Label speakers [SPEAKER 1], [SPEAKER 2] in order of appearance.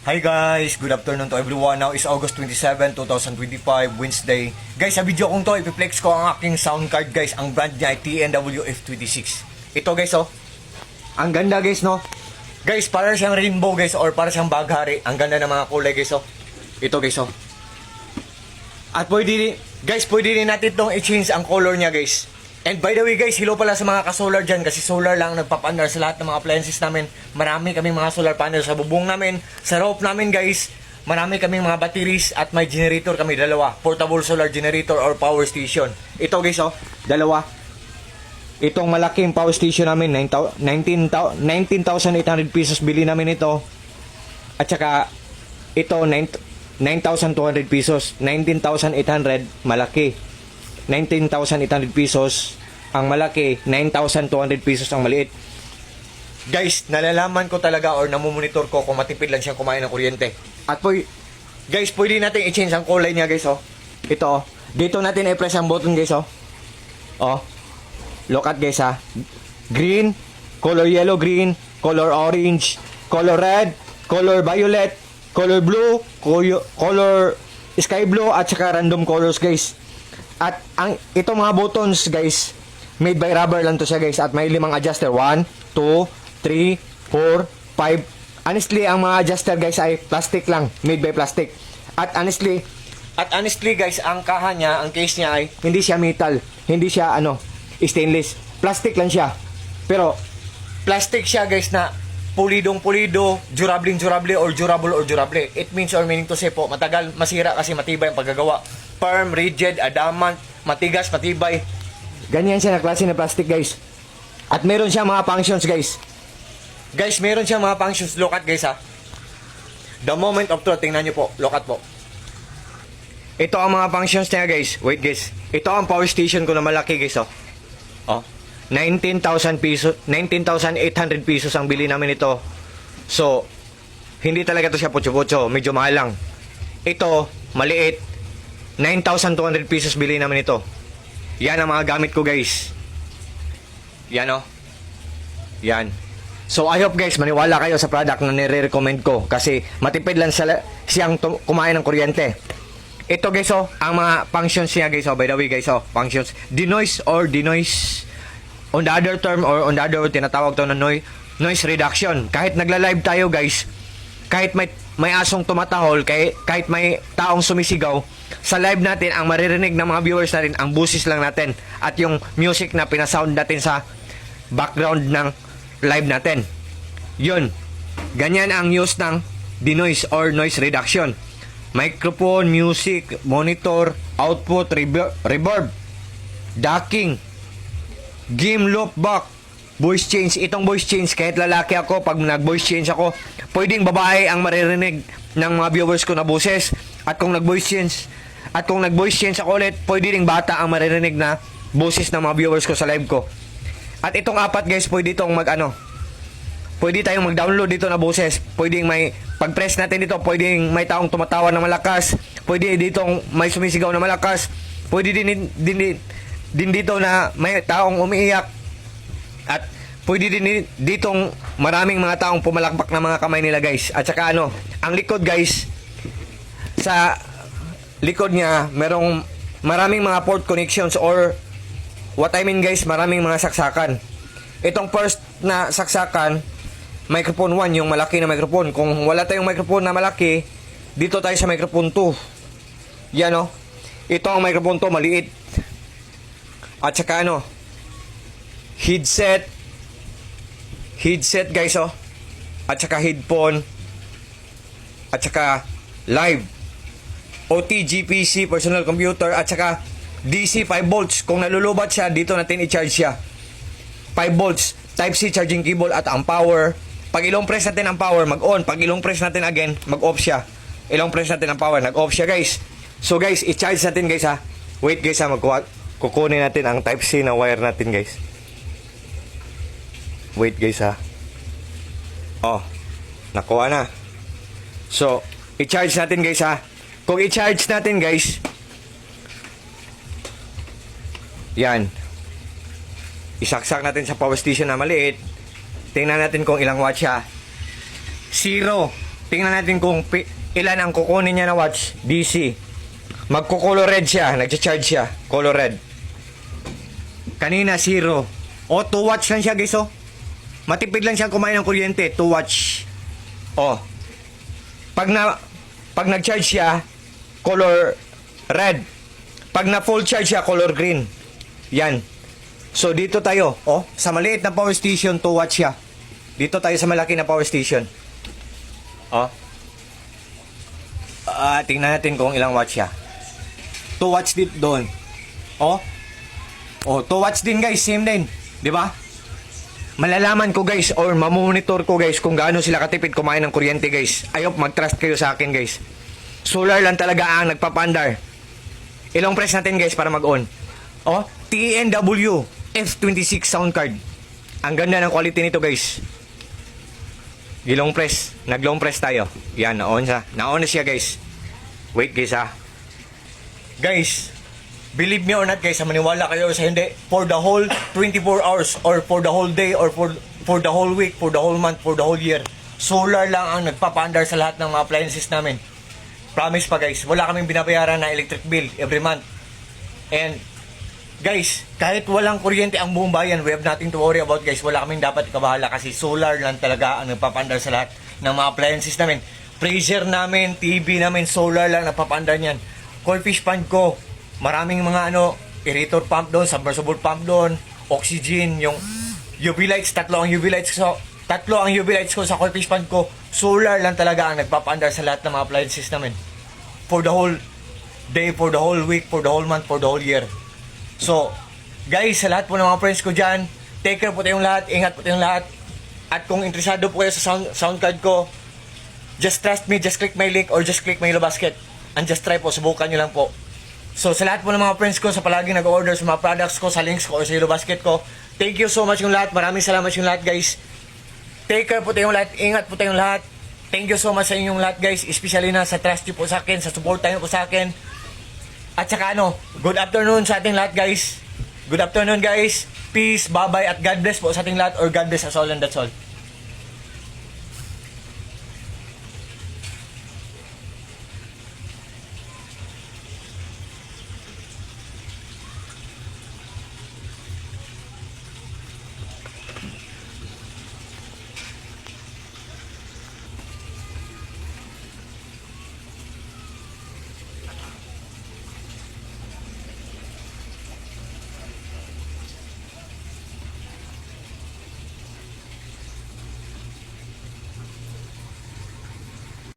[SPEAKER 1] Hi guys, good afternoon to everyone. Now is August 27, 2025, Wednesday. Guys, sa video kong to, ipiplex ko ang aking sound card guys. Ang brand niya ay TNW F26. Ito guys oh. Ang ganda guys no. Guys, para siyang rainbow guys or para siyang baghari. Ang ganda ng mga kulay guys oh. Ito guys oh. At pwede din natin itong i-change ang color niya guys. And by the way guys, hello pala sa mga ka-solar dyan kasi solar lang nagpapandar sa lahat ng mga appliances namin. Marami kaming mga solar panel sa bubong namin, sa roof namin guys. Marami kaming mga batteries at may generator kami, dalawa. Portable solar generator or power station. Ito guys oh, dalawa. Itong malaking power station namin, 19,800 pesos bili namin ito. At saka ito 9,200 pesos, 19,800 malaki. 19,800 pesos ang malaki, 9,200 pesos ang maliit. Guys, nalalaman ko talaga or namumonitor ko kung matipid lang siyang kumain ng kuryente. At guys, pwede natin i-change ang kulay niya guys oh. Ito oh. Dito natin i-press ang button guys oh. Oh. Look at guys ha. Green, color yellow green, color orange, color red, color violet, color blue, color sky blue at saka random colors guys. At itong mga buttons guys, made by rubber lang to siya guys. At may 5 adjuster. 1, 2, 3, 4, 5. Honestly, ang mga adjuster guys ay plastic lang. Made by plastic. At honestly guys, ang kaha niya, ang case niya ay hindi siya metal. Hindi siya stainless. Plastic lang siya. Pero plastic siya guys na pulidong-pulido, durable or durable. It means or meaning to say po, matagal masira kasi matibay ang paggagawa. Firm, rigid, adamant, matigas, matibay. Ganyan siya na klase na plastic guys. At meron siya mga functions guys. Guys, meron siya mga functions. Look at guys ha. The moment of truth, tingnan nyo po. Look at po. Ito ang mga functions niya guys. Wait guys. Ito ang power station ko na malaki guys oh. Oh. 19,000 pesos, 19,800 pesos ang bili namin ito. So, hindi talaga to siya putyo-putyo. Medyo mahal lang. Ito, maliit. 9,200 pesos bili namin ito. Yan ang mga gamit ko guys. Yan oh. Yan. So I hope guys maniwala kayo sa product na nire-recommend ko kasi matipid lang siyang kumain ng kuryente. Ito guys oh, ang mga functions niya guys oh. By the way guys oh, functions. Denoise or denoise. On the other term or on the other tinatawag to na noise reduction. Kahit nagla-live tayo guys, kahit may asong tumatahol, kahit may taong sumisigaw, sa live natin, ang maririnig ng mga viewers natin, ang busis lang natin at yung music na pinasound natin sa background ng live natin. Yun. Ganyan ang use ng denoise or noise reduction. Microphone, music, monitor, output, reverb, docking, game loop back, voice change. Itong voice change, kahit lalaki ako, pag nag-voice change ako, pwedeng babae ang maririnig ng mga viewers ko na boses. At kung nag-voice change ako ulit, pwede ring bata ang maririnig na boses ng mga viewers ko sa live ko. At itong apat guys, pwede itong pwede tayong mag-download dito na boses. Pwedeng may pag-press natin dito, pwedeng may taong tumatawa na malakas, pwede ditong may sumisigaw na malakas, pwede din dito na may taong umiiyak. At pwede din ditong maraming mga taong pumalakpak na mga kamay nila guys. At saka ang likod guys, sa likod niya maraming mga port connections or what I mean guys, maraming mga saksakan. Itong first na saksakan, microphone 1, yung malaki na microphone. Kung wala tayong microphone na malaki, dito tayo sa microphone 2. Yan oh. Ito ang microphone 2, maliit. At saka headset guys oh. At saka headphone. At saka live OTG PC, personal computer. At saka DC 5 volts. Kung nalulubat siya, dito natin i-charge siya. 5 volts, Type-C charging cable at ang power. Pag ilong press natin ang power, mag-on. Pag ilong press natin again, mag-off siya. Ilong press natin ang power, nag-off siya guys. So guys, i-charge natin guys ha. Wait guys ha, kukunin natin ang Type-C na wire natin guys. Wait guys ha. Oh, nakuha na. So, i-charge natin guys ha. Kung i-charge natin guys, yan, isaksak natin sa power station na maliit. Tingnan natin kung ilang watts siya. 0. tingnan natin kung ilan ang kukunin niya na watch. DC. Magko-color red siya. Nag-charge siya. Color red. Kanina 0. O, 2 watts lang siya guys oh. Matipid lang siya kumain ng kuryente. 2 watts. O. Pag nag-charge siya, color red. Pag na full charge siya, color green. Yan. So, dito tayo. O, sa maliit na power station, 2 watts siya. Dito tayo sa malaki na power station. O. Tingnan natin kung ilang watts siya. 2 watts dito doon. O. O, 2 watts din guys. Same din. Di ba? Malalaman ko guys or mamonitor ko guys kung gaano sila katipid kumain ng kuryente guys. Ayop, mag-trust kayo sa akin guys. Solar lang talaga ang nagpapandar. Ilang press natin guys para mag-on. O, TNW F26 sound card. Ang ganda ng quality nito guys. Gilong press. Nag-long press tayo. Yan, na-on siya. Na-on na siya guys. Wait guys ha. Guys, believe me or not guys, maniwala kayo sa hindi, for the whole 24 hours or for the whole day or for the whole week, for the whole month, for the whole year, solar lang ang nagpapandar sa lahat ng mga appliances namin. Promise pa guys, wala kaming binabayaran na electric bill every month. And guys, kahit walang kuryente ang buong bayan, we have nothing to worry about guys. Wala kaming dapat ikabahala kasi solar lang talaga ang nagpapandar sa lahat ng mga appliances namin. Freezer namin, TV namin, solar lang nagpapandar niyan. Koi fish pond ko, maraming mga aerator pump doon, submersible pump doon, oxygen, yung UV lights, tatlo ang UV lights ko sa koi fish pond ko. Solar lang talaga ang nagpapandar sa lahat ng mga appliances namin. For the whole day, for the whole week, for the whole month, for the whole year. So, guys, sa lahat po ng mga friends ko dyan, take care po tayong lahat, ingat po tayong lahat. At kung interesado po kayo sa sound card ko, just trust me, just click my link or just click my Yellow Basket. And just try po, subukan nyo lang po. So, sa lahat po ng mga friends ko, sa palaging nag-order sa mga products ko, sa links ko or sa Yellow Basket ko, thank you so much yung lahat. Maraming salamat yung lahat, guys. Take care po tayong lahat, ingat po tayong lahat. Thank you so much sa inyong lahat, guys. Especially na sa trust nyo po sa akin, sa support tayo po sa akin. At saka good afternoon sa ating lahat guys. Good afternoon guys. Peace, bye-bye at God bless po sa ating lahat or God bless us all and that's all.